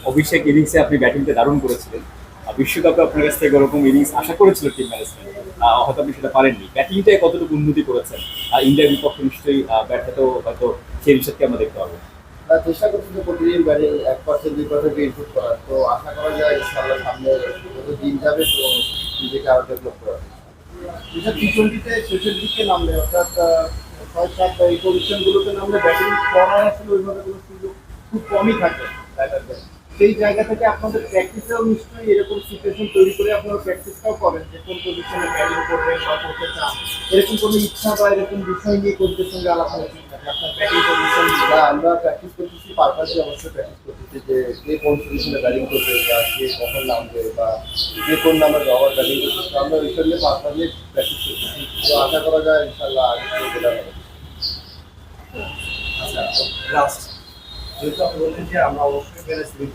অভিষেক ইনিংসে আপনি ব্যাটিংটা দারুণ করেছিলেন। বিশ্বকাপে আপনার কাছ থেকে ওরকম ইনিংস আশা করেছিল টিম ম্যানেজমেন্ট। হয়তো আপনি সেটা পারেননি। ব্যাটিংটায় কতটুকু উন্নতি করেছেন? ইন্ডিয়ার বিপক্ষে নিশ্চয়ই ব্যাট হাতেও হয়তো সেই বিষয়কে আমরা দেখতে পাবো। চেষ্টা করছি যে প্রতিদিন ব্যাটিং 1% 2% ইমপ্রুভ করার। তো আশা করা যায় ইনশাআল্লাহ সামনে যত দিন যাবে তো নিজেকে আরো ডেভেলপ করার। এটা টি-টোয়েন্টিতে শেষের দিকে নামলে অর্থাৎ ৬-৭ বা এই পজিশনগুলোতে নামলে ব্যাটিং করার আসলে ওইভাবে কোনো সুযোগ খুব কমই থাকে ব্যাটারদের। সেই জায়গা থেকে আপনাদের প্র্যাকটিসেও নিশ্চয়ই এরকম সিচুয়েশন তৈরি করে আপনারা প্র্যাকটিসটাও করেন যে কোন পজিশনে ব্যাটিং করবেন বা করতে চান। এরকম কোনো ইচ্ছা বা এরকম বিষয় নিয়ে কোচদের সঙ্গে আলাপ আলোচনা থাকে আপনার ব্যাটিং পজিশন বা আমরা প্র্যাকটিস করতেছি পারপাসলি অবশ্যই প্র্যাকটিস করতেছি যে কে কোন পজিশনে ব্যাটিং করবে বা কে কখন নামবে বা কে কোন নাম্বার ব্যবহার ব্যাটিং করতেছে আমরা ওইসব নিয়ে পারপাসলি প্র্যাকটিস করতেছি। তো আশা করা যায় ইনশাল্লাহ আগে থেকে বেটার হবে। আচ্ছা, লাস্ট যেহেতু আপনি বললেন যে আমরা অবশ্যই